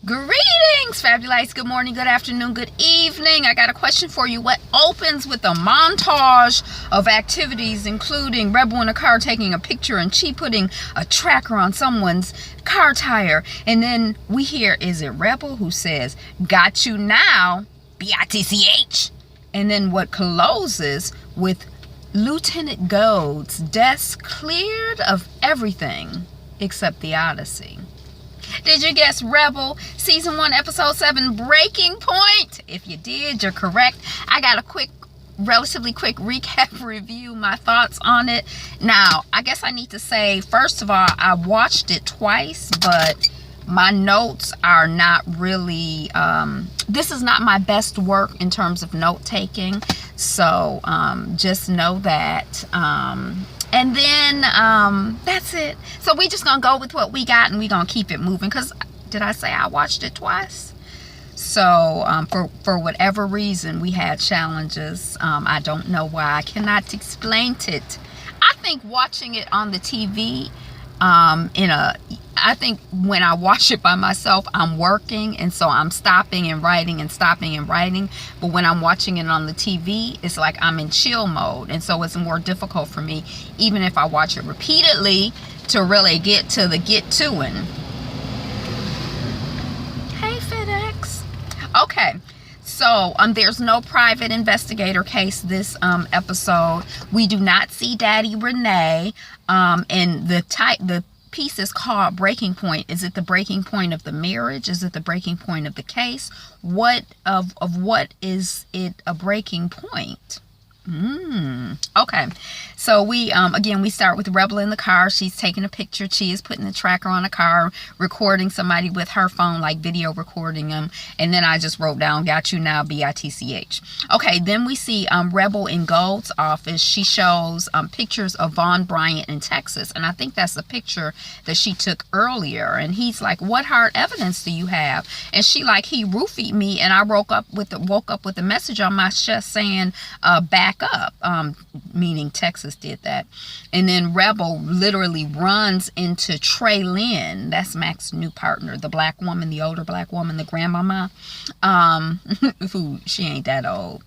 Greetings, Fabulites. Good morning, good afternoon, good evening. I got a question for you. What opens with a montage of activities, including Rebel in a car taking a picture and she putting a tracker on someone's car tire? And then we hear, is it Rebel who says, "Got you now, bitch." And then what closes with Lieutenant Gold's desk cleared of everything except the Odyssey. Did you guess Rebel Season 1, Episode 7, Breaking Point? If you did, you're correct. I got a relatively quick recap review, my thoughts on it. Now, I guess I need to say, first of all, I watched it twice, but my notes are not really, this is not my best work in terms of note-taking. So, just know that. And then that's it. So we just gonna go with what we got and we gonna keep it moving, because did I say I watched it twice? So for whatever reason we had challenges. I don't know why. I cannot explain it. I think watching it on the TV, I think when I watch it by myself, I'm working, and so I'm stopping and writing and stopping and writing. But when I'm watching it on the TV, it's like I'm in chill mode, and so it's more difficult for me, even if I watch it repeatedly, to really get to the get-to-ing. Hey, FedEx. Okay. So, there's no private investigator case this episode. We do not see Daddy Renee. And the piece is called Breaking Point. Is it the breaking point of the marriage? Is it the breaking point of the case? What is it a breaking point? Okay. So we again, we start with Rebel in the car. She's taking a picture. She is putting the tracker on a car, recording somebody with her phone, like video recording them. And then I just wrote down, "Got you now, bitch." Okay, then we see Rebel in Gold's office. She shows pictures of Von Bryant in Texas, and I think that's the picture that she took earlier. And he's like, "What hard evidence do you have?" And she like, "He roofied me, and I woke up with a message on my chest saying, back up," meaning Texas did that. And then Rebel literally runs into Trey Lynn. That's Mac's new partner, the black woman, the older black woman, the grandmama, who she ain't that old,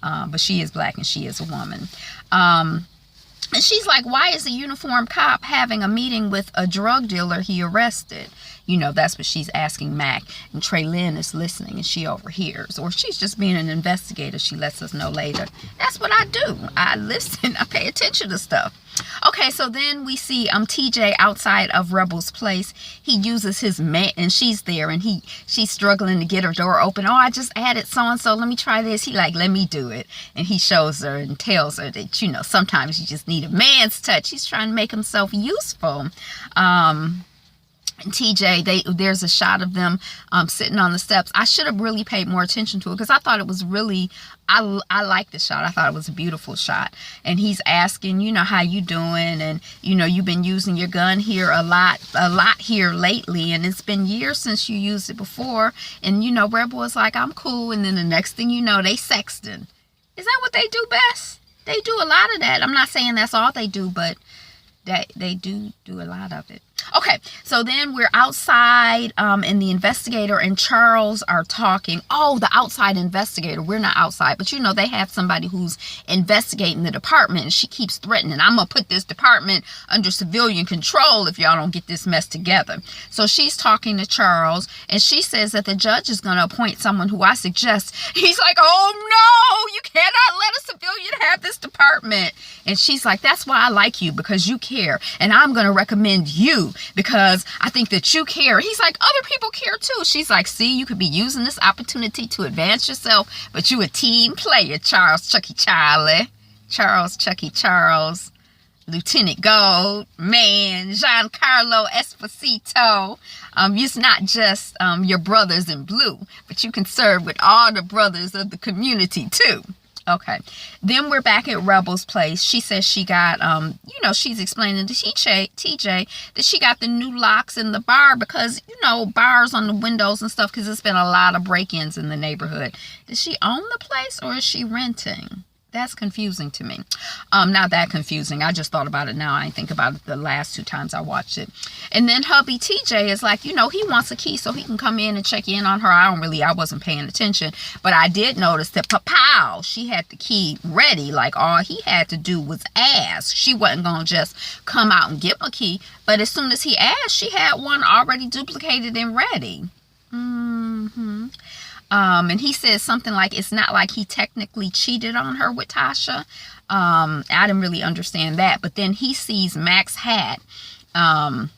but she is black and she is a woman. And she's like, "Why is a uniformed cop having a meeting with a drug dealer he arrested?" You know, that's what she's asking Mac. And Trey Lynn is listening and she overhears. Or she's just being an investigator. She lets us know later. That's what I do. I listen. I pay attention to stuff. Okay, so then we see TJ outside of Rebel's place. He uses his man, and she's there, and she's struggling to get her door open. "Oh, I just added so-and-so. Let me try this." He like, "Let me do it." And he shows her and tells her that, you know, sometimes you just need a man's touch. He's trying to make himself useful. And TJ, there's a shot of them sitting on the steps. I should have really paid more attention to it, because I thought it was really, I like the shot. I thought it was a beautiful shot. And he's asking, you know, "How you doing? And, you know, you've been using your gun here a lot here lately. And it's been years since you used it before." And, you know, Rebel is like, "I'm cool." And then the next thing you know, they sexting. Is that what they do best? They do a lot of that. I'm not saying that's all they do, but they do a lot of it. Okay, so then we're outside, and the investigator and Charles are talking. Oh, the outside investigator. We're not outside, but you know, they have somebody who's investigating the department, and she keeps threatening, "I'm gonna put this department under civilian control if y'all don't get this mess together." So she's talking to Charles, and she says that the judge is gonna appoint someone who I suggest. He's like, "Oh no, you cannot let a civilian have this department." And she's like, "That's why I like you, because you care, and I'm gonna recommend you because I think that you care." He's like, "Other people care too." She's like, "See, you could be using this opportunity to advance yourself, but you a team player, Charles Chucky Charlie. Charles Chucky Charles, Lieutenant Gold, man, Giancarlo Esposito. It's not just your brothers in blue, but you can serve with all the brothers of the community too." Okay, then we're back at Rebel's place. She says she got, you know, she's explaining to TJ that she got the new locks in the bar because, you know, bars on the windows and stuff, because there's been a lot of break-ins in the neighborhood. Does she own the place or is she renting? That's confusing to me. Not that confusing. I just thought about it now. I didn't think about it the last 2 times I watched it. And then hubby TJ is like, he wants a key so he can come in and check in on her. I wasn't paying attention, but I did notice that Papow, she had the key ready. Like, all he had to do was ask. She wasn't going to just come out and give him a key. But as soon as he asked, she had one already duplicated and ready. And he says something like, it's not like he technically cheated on her with Tasha. I didn't really understand that. But then he sees Mac's hat. And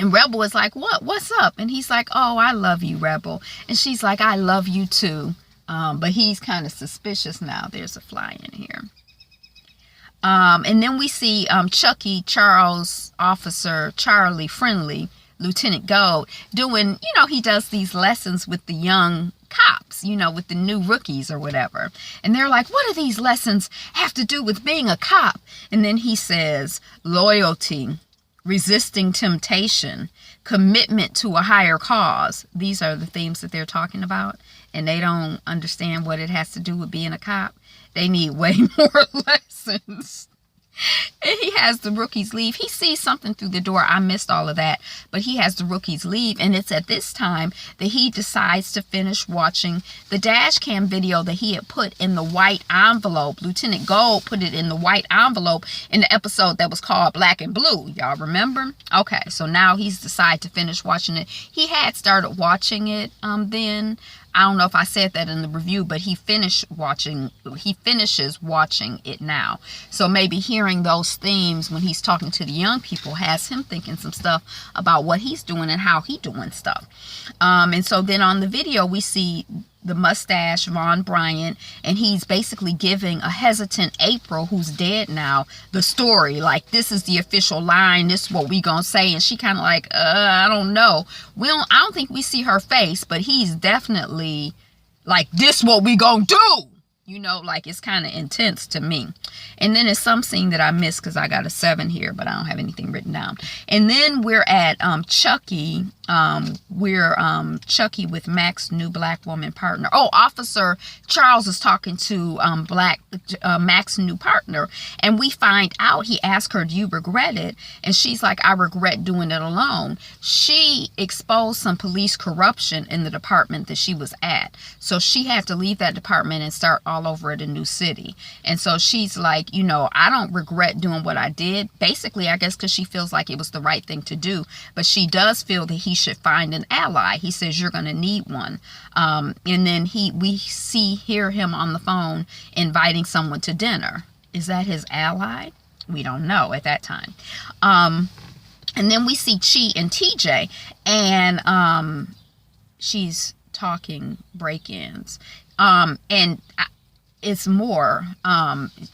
Rebel is like, what's up? And he's like, oh, I love you, Rebel. And she's like, I love you too. But he's kind of suspicious now. There's a fly in here. And then we see Chucky, Charles, Officer Charlie Friendly, Lieutenant Gold, doing, he does these lessons with the young cops, with the new rookies or whatever. And they're like, what do these lessons have to do with being a cop? And then he says, loyalty, resisting temptation, commitment to a higher cause. These are the themes that they're talking about. And they don't understand what it has to do with being a cop. They need way more lessons. And he has the rookies leave. He sees something through the door. I missed all of that. But he has the rookies leave. And it's at this time that he decides to finish watching the dash cam video that he had put in the white envelope. Lieutenant Gold put it in the white envelope in the episode that was called Black and Blue. Y'all remember? Okay, so now he's decided to finish watching it. He had started watching it then. I don't know if I said that in the review, but he finishes watching it now. So maybe hearing those themes when he's talking to the young people has him thinking some stuff about what he's doing and how he doing stuff. And so then on the video, we see the mustache Von Bryant, and he's basically giving a hesitant April, who's dead now, the story. Like, this is the official line, this is what we gonna say. And she kind of like, I don't know. I don't think we see her face, but he's definitely like, this what we gonna do. Like, it's kind of intense to me. And then there's some scene that I missed because I got a 7 here, but I don't have anything written down. And then we're at Chucky. We're Chucky with Mac's new black woman partner. Oh, Officer Charles is talking to Mac's new partner. And we find out, he asked her, do you regret it? And she's like, I regret doing it alone. She exposed some police corruption in the department that she was at. So she had to leave that department and start all over at a new city. And so she's like, I don't regret doing what I did. Basically, I guess because she feels like it was the right thing to do. But she does feel that he should find an ally. He says, you're going to need one. And then we hear him on the phone inviting someone to dinner. Is that his ally? We don't know at that time. And then we see Chi and TJ, and she's talking break-ins. And it's more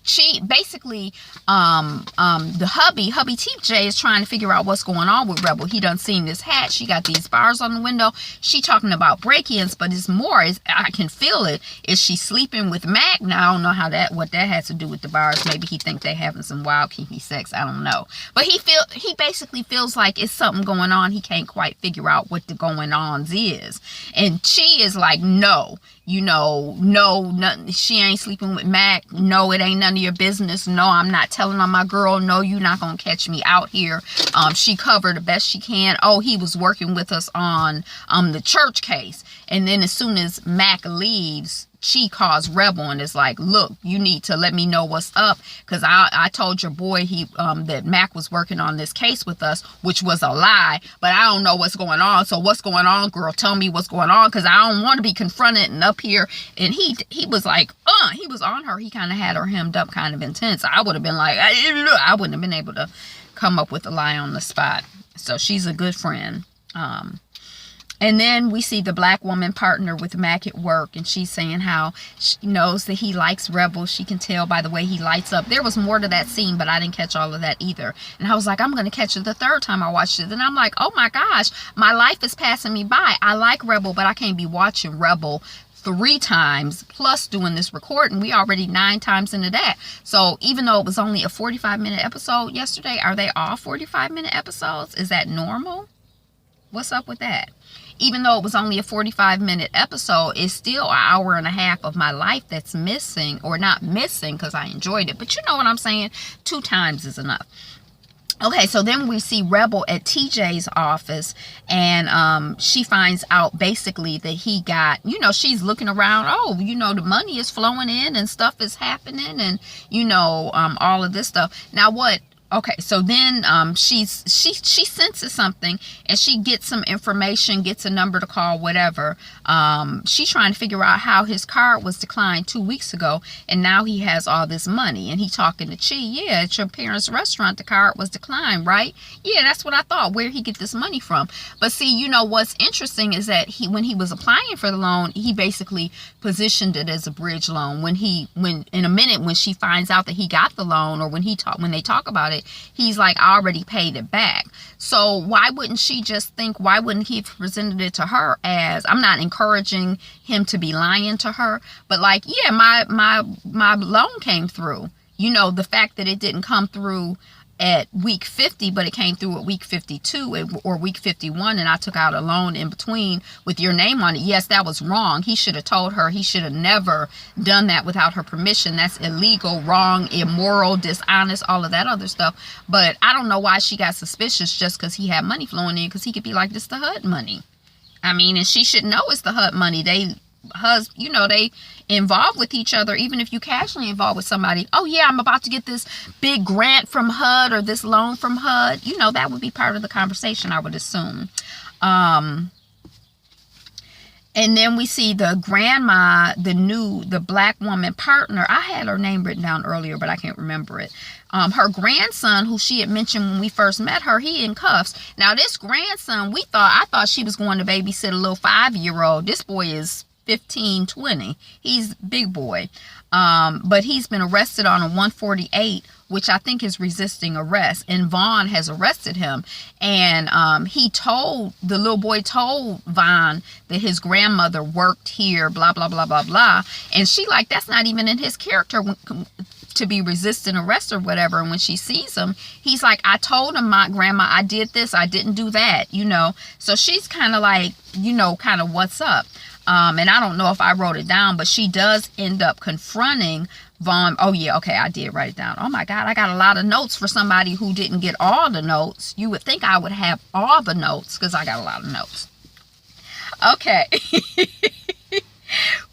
she basically the hubby TJ is trying to figure out what's going on with Rebel. He done seen this hat, she got these bars on the window, she talking about break-ins, but it's more, I can feel it, is she sleeping with Mac? Now I don't know what that has to do with the bars. Maybe he think they having some wild kinky sex, I don't know. But he basically feels like it's something going on. He can't quite figure out what the going on is. And Chi is like, no, nothing. She ain't sleeping with Mac. No, it ain't none of your business. No, I'm not telling on my girl. No, you're not gonna catch me out here. She covered the best she can. Oh, he was working with us on the church case. And then as soon as Mac leaves, Chi calls Rebel and is like, look, you need to let me know what's up, because I told your boy that Mac was working on this case with us, which was a lie, but I don't know what's going on. So what's going on, girl? Tell me what's going on, because I don't want to be confronted and up here. And he was like, he was on her. He kind of had her hemmed up, kind of intense. I would have been like, I wouldn't have been able to come up with a lie on the spot. So she's a good friend. And then we see the black woman partner with Mac at work, and she's saying how she knows that he likes Rebel. She can tell by the way he lights up. There was more to that scene, but I didn't catch all of that either. And I was like, I'm going to catch it the third time I watched it. And I'm like, oh my gosh, my life is passing me by. I like Rebel, but I can't be watching Rebel 3 times plus doing this recording. We already 9 times into that. So even though it was only a 45-minute episode yesterday, are they all 45-minute episodes? Is that normal? What's up with that? even though it was only a 45-minute episode, it's still an hour and a half of my life that's missing, or not missing because I enjoyed it. But you know what I'm saying? 2 times is enough. Okay, so then we see Rebel at TJ's office, and she finds out basically that he got, you know, she's looking around, oh, you know, the money is flowing in and stuff is happening, and, you know, all of this stuff. Now what? Okay, so then she senses something, and she gets some information, gets a number to call, whatever. She's trying to figure out how his card was declined 2 weeks ago, and now he has all this money. And he talking to Chi, yeah, at your parents' restaurant, the card was declined, right? Yeah, that's what I thought. Where'd he get this money from? But see, you know, what's interesting is that when he was applying for the loan, he basically positioned it as a bridge loan. When in a minute, when she finds out that he got the loan, or when they talk about it, he's like, I already paid it back. So why wouldn't she just think, why wouldn't he have presented it to her as, I'm not encouraging him to be lying to her, but like, yeah, my loan came through. You know, the fact that it didn't come through at week 50, but it came through at week 52 or week 51, and I took out a loan in between with your name on it. Yes, that was wrong. He should have told her. He should have never done that without her permission. That's illegal, wrong, immoral, dishonest, all of that other stuff. But I don't know why she got suspicious just because he had money flowing in, because he could be like, this is the HUD money. I mean, and she should know it's the HUD money. They involved with each other, even if you casually involved with somebody. Oh yeah, I'm about to get this big grant from HUD or this loan from HUD. You know, that would be part of the conversation, I would assume. And then we see the grandma, the black woman partner. I had her name written down earlier, but I can't remember it. Her grandson, who she had mentioned when we first met her, he in cuffs. Now this grandson, I thought she was going to babysit a little 5-year-old. This boy is 15, 20. He's big boy. But he's been arrested on a 148, which I think is resisting arrest. And Vaughn has arrested him. And the little boy told Vaughn that his grandmother worked here, blah, blah, blah, blah, blah. And she like, that's not even in his character to be resisting arrest or whatever. And when she sees him, he's like, I told him, my grandma, I did this, I didn't do that, you know. So she's kind of like, you know, kind of what's up. And I don't know if I wrote it down, but she does end up confronting Vaughn. Oh yeah, okay, I did write it down. Oh my God, I got a lot of notes for somebody who didn't get all the notes. You would think I would have all the notes because I got a lot of notes. Okay.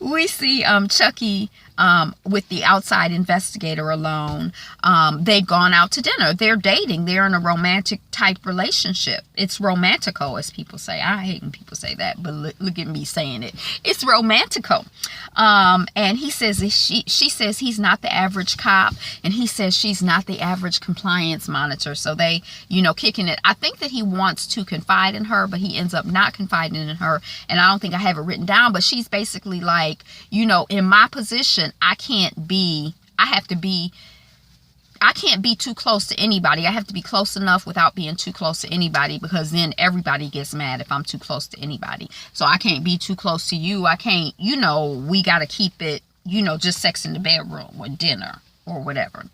We see Chucky with the outside investigator alone. They've gone out to dinner. They're dating. They're in a romantic type relationship. It's romantico, as people say. I hate when people say that, but look at me saying it. It's romantico. And he says, she says he's not the average cop, and he says she's not the average compliance monitor. So they, you know, kicking it. I think that he wants to confide in her, but he ends up not confiding in her. And I don't think I have it written down, but she's basically like, you know, in my position, I can't be too close to anybody. I have to be close enough without being too close to anybody, because then everybody gets mad if I'm too close to anybody. So I can't be too close to you. I can't, you know, we got to keep it, you know, just sex in the bedroom or dinner or whatever.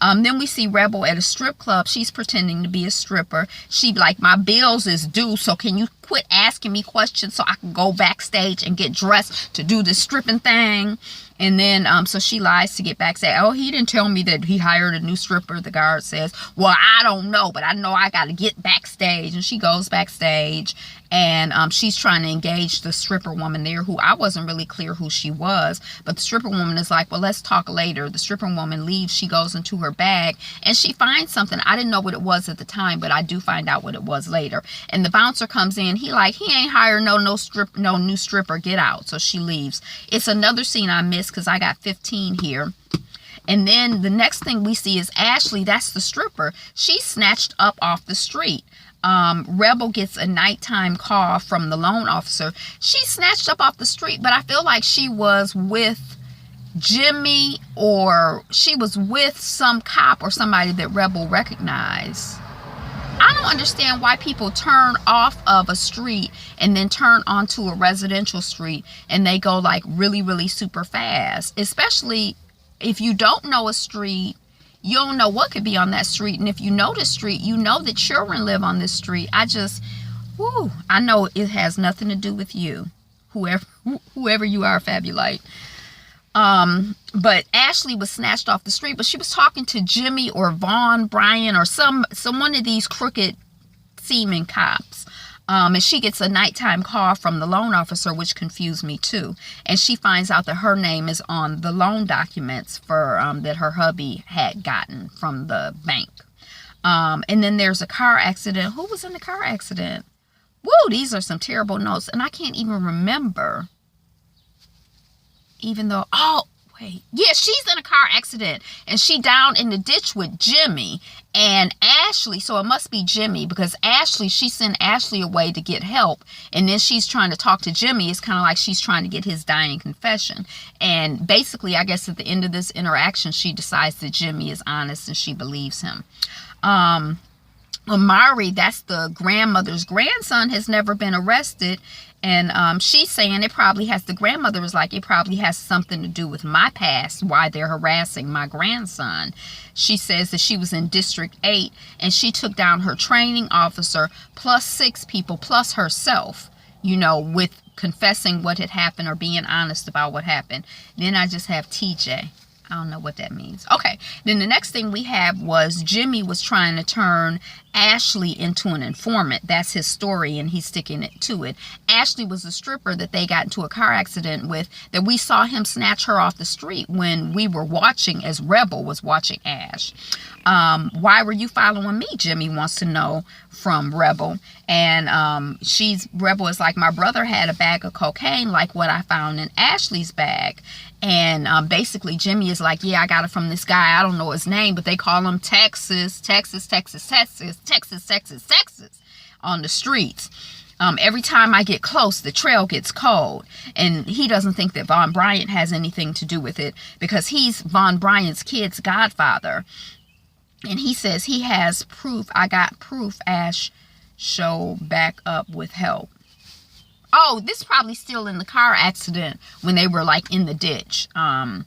Then we see Rebel at a strip club. She's pretending to be a stripper. She like, my bills is due, so can you quit asking me questions so I can go backstage and get dressed to do this stripping thing? And then, so she lies to get backstage. Oh, he didn't tell me that he hired a new stripper, the guard says. Well, I don't know, but I know I got to get backstage. And she goes backstage, and she's trying to engage the stripper woman there, who I wasn't really clear who she was. But the stripper woman is like, well, let's talk later. The stripper woman leaves. She goes into her bag, and she finds something. I didn't know what it was at the time, but I do find out what it was later. And the bouncer comes in. He ain't hired no new stripper. Get out. So she leaves. It's another scene I missed because I got 15 here. And then the next thing we see is Ashley. That's the stripper. She's snatched up off the street. Rebel gets a nighttime call from the loan officer. She's snatched up off the street, but I feel like she was with Jimmy, or she was with some cop or somebody that Rebel recognized. I don't understand why people turn off of a street and then turn onto a residential street and they go like really, really super fast. Especially if you don't know a street, you don't know what could be on that street. And if you know the street, you know that children live on this street. Whew, I know it has nothing to do with you, whoever you are, Fabulite. But Ashley was snatched off the street, but she was talking to Jimmy or Vaughn Bryan or some one of these crooked seaman cops. And she gets a nighttime call from the loan officer, which confused me too. And she finds out that her name is on the loan documents for that her hubby had gotten from the bank. And then there's a car accident. Who was in the car accident? Woo, these are some terrible notes. And I can't even remember. Even though, oh, wait. Yeah, she's in a car accident. And she down in the ditch with Jimmy and Ashley. So it must be Jimmy, because she sent Ashley away to get help. And then she's trying to talk to Jimmy. It's kind of like she's trying to get his dying confession. And basically, I guess at the end of this interaction, she decides that Jimmy is honest and she believes him. Amari, that's the grandmother's grandson, has never been arrested. And she's saying it probably has, the grandmother was like, it probably has something to do with my past, why they're harassing my grandson. She says that she was in District 8 and she took down her training officer plus 6 people plus herself, you know, with confessing what had happened or being honest about what happened. Then I just have TJ. I don't know what that means. Okay. Then the next thing we have was Jimmy was trying to turn Ashley into an informant. That's his story, and he's sticking it to it. Ashley was a stripper that they got into a car accident with, that we saw him snatch her off the street when we were watching, as Rebel was watching Ash. Why were you following me? Jimmy wants to know from Rebel. And Rebel is like, my brother had a bag of cocaine like what I found in Ashley's bag. And basically Jimmy is like, yeah, I got it from this guy. I don't know his name, but they call him Texas on the streets. Every time I get close, the trail gets cold. And he doesn't think that Vaughn Bryant has anything to do with it, because he's Vaughn Bryant's kid's godfather. And he says he has proof. I got proof. Ash, show back up with help. Oh, this is probably still in the car accident when they were like in the ditch. That's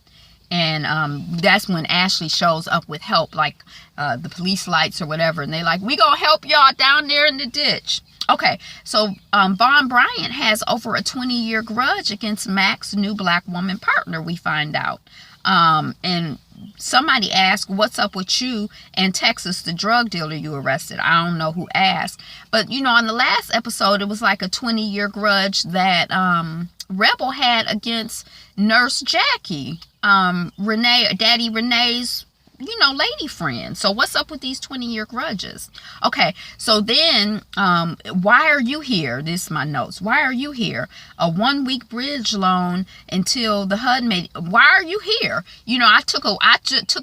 when Ashley shows up with help, like the police lights or whatever. And they like, we gonna help y'all down there in the ditch. Okay, so Vaughn Bryant has over a 20-year grudge against Mac's new black woman partner, we find out. And somebody asked, what's up with you and Texas, the drug dealer you arrested? I don't know who asked. But, you know, on the last episode, it was like a 20-year grudge that Rebel had against Nurse Jackie, Daddy Renee's, you know, lady friend. So what's up with these 20-year grudges? Okay, so then why are you here? This is my notes. Why are you here? A 1-week bridge loan until the HUD made. Why are you here? You know, I took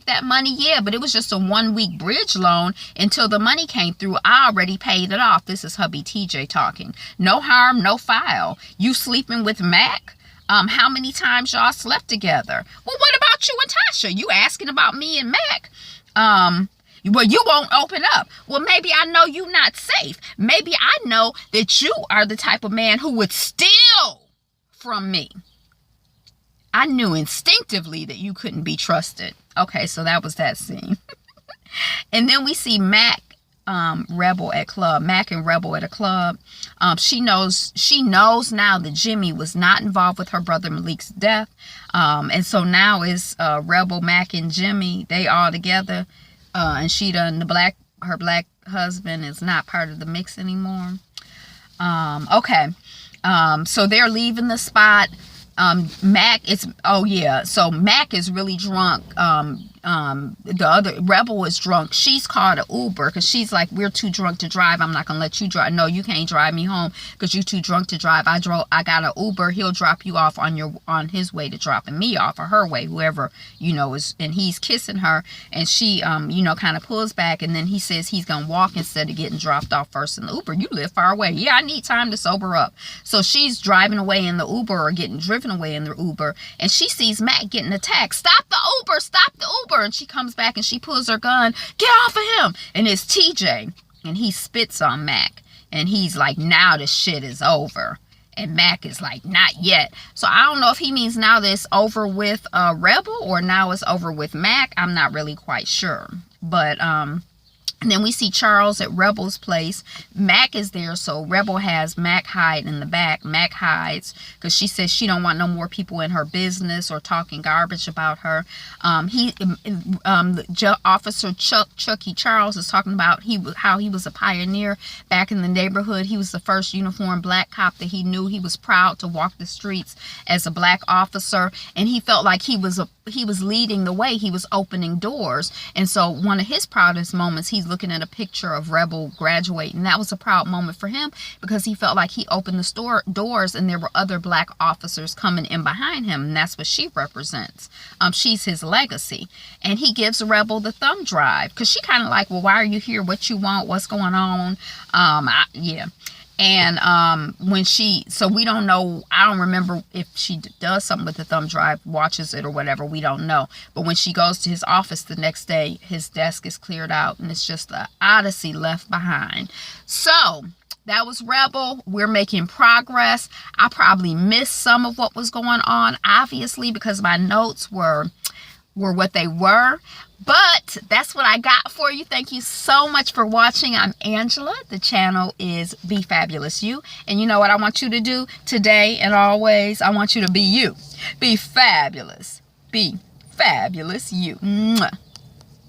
that money, yeah, but it was just a 1-week bridge loan until the money came through. I already paid it off. This is hubby TJ talking. No harm, no foul. You sleeping with Mac? How many times y'all slept together? Well, what about you and Tasha? You asking about me and Mac? Well, you won't open up. Well, maybe I know you not safe. Maybe I know that you are the type of man who would steal from me. I knew instinctively that you couldn't be trusted. Okay, so that was that scene. And then we see Mac Rebel at club. Mac and Rebel at a club. She knows now that Jimmy was not involved with her brother Malik's death. And so now is Rebel, Mac, and Jimmy, they all together. And she done her black husband is not part of the mix anymore. Okay. So they're leaving the spot. Mac is really drunk. The other Rebel is drunk. She's called an Uber because she's like, we're too drunk to drive. I'm not gonna let you drive. No, you can't drive me home because you're too drunk to drive. I got an Uber. He'll drop you off on his way to dropping me off, or her way, whoever, you know, is. And he's kissing her, and she kind of pulls back, and then he says he's gonna walk instead of getting dropped off first in the Uber. You live far away. Yeah, I need time to sober up. So she's driving away in the Uber, or getting driven away in the Uber, and she sees Mac getting attacked. Stop the Uber, stop the Uber. And she comes back and she pulls her gun. Get off of him. And it's TJ, and he spits on Mac, and he's like, now the shit is over. And Mac is like, not yet. So I don't know if he means now that it's over with Rebel, or now it's over with Mac. I'm not really quite sure. But And then we see Charles at Rebel's place. Mac is there, so Rebel has Mac hide in the back. Mac hides because she says she don't want no more people in her business or talking garbage about her. Officer Chucky Charles is talking about how he was a pioneer back in the neighborhood. He was the first uniformed black cop that he knew. He was proud to walk the streets as a black officer, and he felt like he was leading the way. He was opening doors. And so one of his proudest moments, he's looking at a picture of Rebel graduating. That was a proud moment for him because he felt like he opened the doors and there were other black officers coming in behind him. And that's what she represents. She's his legacy. And he gives Rebel the thumb drive because she kind of like, well, why are you here? What you want? What's going on? Yeah. And so we don't know, I don't remember if she does something with the thumb drive, watches it or whatever, we don't know. But when she goes to his office the next day, his desk is cleared out and it's just the odyssey left behind. So that was Rebel. We're making progress. I probably missed some of what was going on, obviously, because my notes were what they were. But that's what I got for you. Thank you so much for watching. I'm Angela. The channel is Be Fabulous You. And you know what I want you to do today and always? I want you to be you. Be fabulous. Be fabulous you. Mwah.